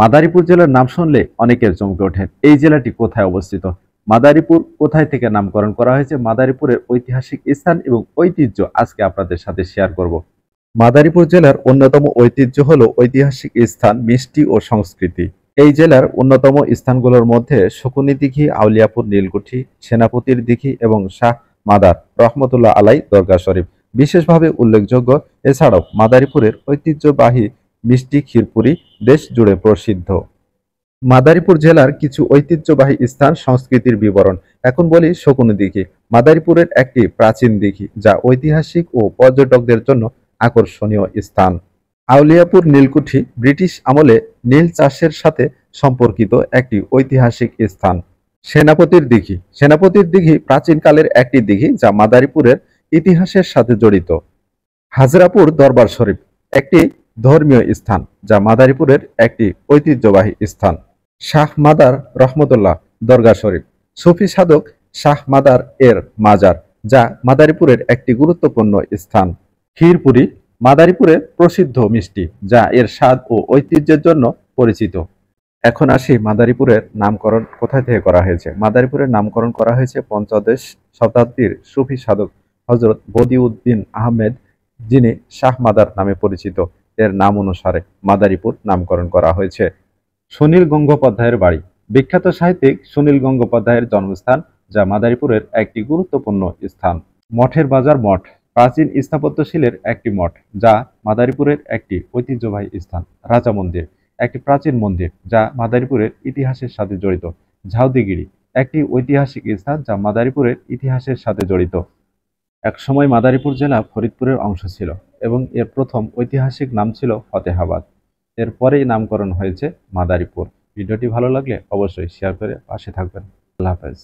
মাদারীপুর জেলার নাম শুনলে অনেকের চমকে ওঠেন। এই জেলাটি কোথায় অবস্থিত? মাদারীপুর কোথায় থেকে নামকরণ করা হয়েছে? মাদারীপুরের ঐতিহাসিক স্থান এবং ঐতিহ্য আজকে আপনাদের সাথে শেয়ার করব। মাদারীপুর জেলার অন্যতম ঐতিহ্য হলো ঐতিহাসিক স্থান, মিষ্টি ও সংস্কৃতি। এই জেলার অন্যতম স্থানগুলোর মধ্যে শকুনি দিঘি, আউলিয়াপুর নীলকুঠি, সেনাপতির দিঘি এবং শাহ মাদার রহমতুল্লাহ আলাই দরগা শরীফ বিশেষভাবে উল্লেখযোগ্য। এছাড়াও মাদারীপুরের ঐতিহ্যবাহী মিষ্টি ক্ষীরপুরি দেশ জুড়ে প্রসিদ্ধ। মাদারীপুর জেলার কিছু ঐতিহ্যবাহী স্থান, সংস্কৃতির বিবরণ। এখন বলি শকুনি দিঘি। মাদারীপুরের একটি প্রাচীন দিঘি যা ঐতিহাসিক ও পর্যটকদের জন্য আকর্ষণীয় স্থান। আউলিয়াপুর নীলকুঠি ব্রিটিশ আমলে নীল চাষের সাথে সম্পর্কিত একটি ঐতিহাসিক স্থান। সেনাপতির দিঘি। সেনাপতির দিঘি প্রাচীনকালের একটি দিঘি যা মাদারীপুরের ইতিহাসের সাথে জড়িত। হাজরাপুর দরবার শরীফ একটি ধর্মীয় স্থান যা মাদারীপুরের একটি ঐতিহ্যবাহী স্থান। শাহ মাদার রহমতুল্লাহ দরগা শরীফ সুফি সাধক শাহ মাদার এর মাজার, যা মাদারীপুরের একটি গুরুত্বপূর্ণ স্থান। ক্ষীরপুরি মাদারীপুরের প্রসিদ্ধ মিষ্টি যা এর স্বাদ ও ঐতিহ্যের জন্য পরিচিত। এখন আসি মাদারীপুরের নামকরণ কোথায় থেকে করা হয়েছে। মাদারীপুরের নামকরণ করা হয়েছে পঞ্চদশ শতাব্দীর সুফি সাধক হজরত বদিউদ্দিন আহমেদ, যিনি শাহ মাদার নামে পরিচিত, এর নাম অনুসারে মাদারীপুর নামকরণ করা হয়েছে। সুনীল গঙ্গোপাধ্যায়ের বাড়ি। বিখ্যাত সাহিত্যিক সুনীল গঙ্গোপাধ্যায়ের জন্মস্থান, যা মাদারীপুরের একটি গুরুত্বপূর্ণ স্থান। মঠের বাজার মঠ প্রাচীন স্থাপত্যশৈলীর একটি মঠ, যা মাদারীপুরের একটি ঐতিহ্যবাহী স্থান। রাজা মন্দির একটি প্রাচীন মন্দির যা মাদারীপুরের ইতিহাসের সাথে জড়িত। ঝাউদিগিরি একটি ঐতিহাসিক স্থান যা মাদারীপুরের ইতিহাসের সাথে জড়িত। একসময় মাদারীপুর জেলা ফরিদপুরের অংশ ছিল এবং এর প্রথম ঐতিহাসিক নাম ছিল ফতেহাবাদ। এর পরেই নামকরণ হয়েছে মাদারীপুর। ভিডিওটি ভালো লাগলে অবশ্যই শেয়ার করে পাশে থাকবেন। আল্লাহ হাফেজ।